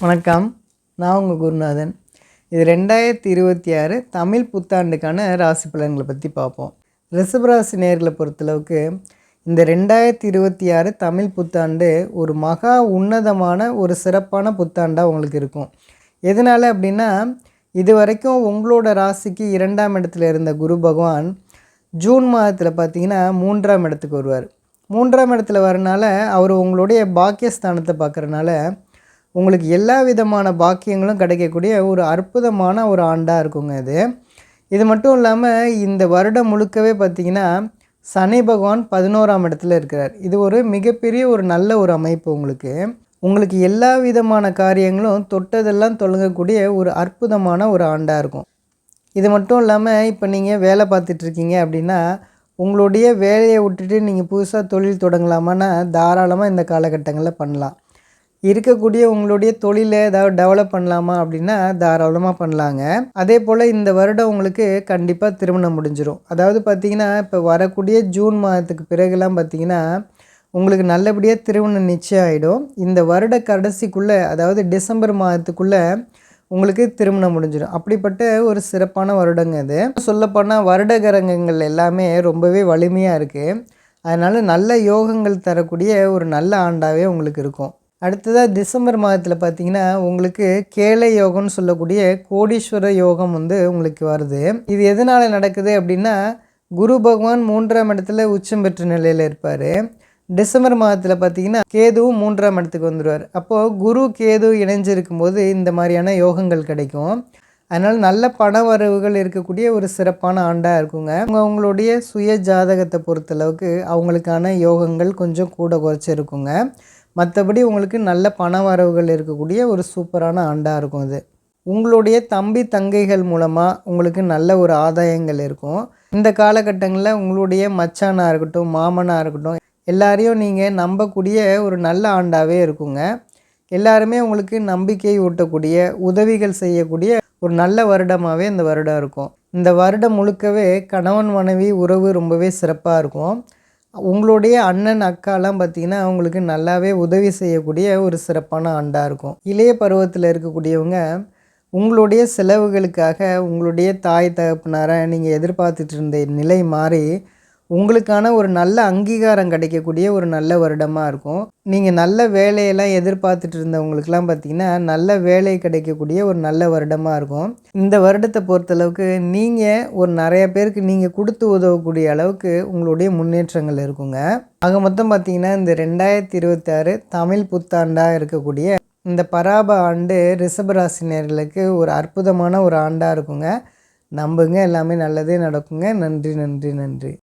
வணக்கம். நான் உங்கள் குருநாதன். இது 2026 தமிழ் புத்தாண்டுக்கான ராசி பலன்களை பற்றி பார்ப்போம். ரிஷபராசி நேர்களை பொறுத்தளவுக்கு இந்த 2026 தமிழ் புத்தாண்டு ஒரு மகா உன்னதமான ஒரு சிறப்பான புத்தாண்டாக உங்களுக்கு இருக்கும். எதனால் அப்படின்னா, இது வரைக்கும் உங்களோட ராசிக்கு 2ஆம் இடத்துல இருந்த குரு பகவான் ஜூன் மாதத்தில் பார்த்திங்கன்னா 3ஆம் இடத்துக்கு வருவார். 3ஆம் இடத்துல வரனால அவர் உங்களுடைய பாக்கியஸ்தானத்தை பார்க்குறனால உங்களுக்கு எல்லா விதமான பாக்கியங்களும் கிடைக்கக்கூடிய ஒரு அற்புதமான ஒரு ஆண்டாக இருக்குங்க இது மட்டும் இல்லாமல் இந்த வருடம் முழுக்கவே பார்த்திங்கன்னா சனி பகவான் 11ஆம் இடத்துல இருக்கிறார். இது ஒரு மிகப்பெரிய ஒரு நல்ல ஒரு அமைப்பு. உங்களுக்கு எல்லா விதமான காரியங்களும் தொட்டதெல்லாம் தொடங்கக்கூடிய ஒரு அற்புதமான ஒரு ஆண்டாக இருக்கும். இது மட்டும் இல்லாமல் இப்போ நீங்கள் வேலை பார்த்துட்ருக்கீங்க அப்படின்னா உங்களுடைய வேலையை விட்டுட்டு நீங்கள் புதுசாக தொழில் தொடங்கலாமான்னா தாராளமாக இந்த காலகட்டங்களில் பண்ணலாம். இருக்கக்கூடிய உங்களுடைய தொழிலை ஏதாவது டெவலப் பண்ணலாமா அப்படின்னா தாராளமாக பண்ணலாங்க. அதே போல் இந்த வருடம் உங்களுக்கு கண்டிப்பாக திருமணம் முடிஞ்சிடும். அதாவது பார்த்திங்கன்னா இப்போ வரக்கூடிய ஜூன் மாதத்துக்கு பிறகுலாம் பார்த்திங்கன்னா உங்களுக்கு நல்லபடியாக திருமணம் நிச்சயம் ஆகிடும். இந்த வருட கடைசிக்குள்ளே, அதாவது டிசம்பர் மாதத்துக்குள்ளே உங்களுக்கு திருமணம் முடிஞ்சிடும். அப்படிப்பட்ட ஒரு சிறப்பான வருடங்க இது. சொல்லப்போனால் வருட கிரகங்கள் எல்லாமே ரொம்பவே வலிமையாக இருக்குது. அதனால் நல்ல யோகங்கள் தரக்கூடிய ஒரு நல்ல ஆண்டாகவே உங்களுக்கு இருக்கும். அடுத்ததாக டிசம்பர் மாதத்தில் பார்த்திங்கன்னா உங்களுக்கு கேளை யோகம்னு சொல்லக்கூடிய கோடீஸ்வர யோகம் உங்களுக்கு வருது. இது எதனால் நடக்குது அப்படின்னா, குரு பகவான் 3ஆம் இடத்துல உச்சம் பெற்ற நிலையில் இருப்பார். டிசம்பர் மாதத்தில் பார்த்திங்கன்னா கேதுவும் 3ஆம் இடத்துக்கு வந்துடுவார். அப்போது குரு கேது இணைஞ்சிருக்கும் போது இந்த மாதிரியான யோகங்கள் கிடைக்கும். அதனால் நல்ல பண வரவுகள் இருக்கக்கூடிய ஒரு சிறப்பான ஆண்டாக இருக்குங்க. உங்களுடைய சுய ஜாதகத்தை பொறுத்தளவுக்கு அவங்களுக்கான யோகங்கள் கொஞ்சம் கூட குறைச்சி இருக்குங்க. மற்றபடி உங்களுக்கு நல்ல பண வரவுகள் இருக்கக்கூடிய ஒரு சூப்பரான ஆண்டாக இருக்கும் இது. உங்களுடைய தம்பி தங்கைகள் மூலமாக உங்களுக்கு நல்ல ஒரு ஆதாயங்கள் இருக்கும். இந்த காலகட்டங்களில் உங்களுடைய மச்சானாக இருக்கட்டும், மாமனாக இருக்கட்டும், எல்லாரையும் நீங்கள் நம்பக்கூடிய ஒரு நல்ல ஆண்டாகவே இருக்குங்க. எல்லாருமே உங்களுக்கு நம்பிக்கை ஊட்டக்கூடிய, உதவிகள் செய்யக்கூடிய ஒரு நல்ல வருடமாகவே இந்த வருடம் இருக்கும். இந்த வருடம் முழுக்கவே கணவன் மனைவி உறவு ரொம்பவே சிறப்பாக இருக்கும். உங்களுடைய அண்ணன் அக்காலாம் பார்த்திங்கன்னா அவங்களுக்கு நல்லாவே உதவி செய்யக்கூடிய ஒரு சிறப்பான ஆண்டாக இருக்கும். இளைய பருவத்தில் இருக்கக்கூடியவங்க உங்களுடைய செலவுகளுக்காக உங்களுடைய தாய் தகப்பனாரை நீங்கள் எதிர்பார்த்துட்டு இருந்த நிலை மாறி உங்களுக்கான ஒரு நல்ல அங்கீகாரம் கிடைக்கக்கூடிய ஒரு நல்ல வருடமாக இருக்கும். நீங்கள் நல்ல வேலையெல்லாம் எதிர்பார்த்துட்டு இருந்தவங்களுக்கெல்லாம் பார்த்திங்கன்னா நல்ல வேலை கிடைக்கக்கூடிய ஒரு நல்ல வருடமாக இருக்கும். இந்த வருடத்தை பொறுத்தளவுக்கு நீங்கள் ஒரு நிறைய பேருக்கு நீங்கள் கொடுத்து உதவக்கூடிய அளவுக்கு உங்களுடைய முன்னேற்றங்கள் இருக்குங்க. ஆக மொத்தம் பார்த்திங்கன்னா இந்த 2026 தமிழ் புத்தாண்டாக இருக்கக்கூடிய இந்த பராப ஆண்டு ரிஷபராசினியர்களுக்கு ஒரு அற்புதமான ஒரு ஆண்டாக இருக்குங்க. நம்புங்க, எல்லாமே நல்லதே நடக்குங்க. நன்றி நன்றி நன்றி.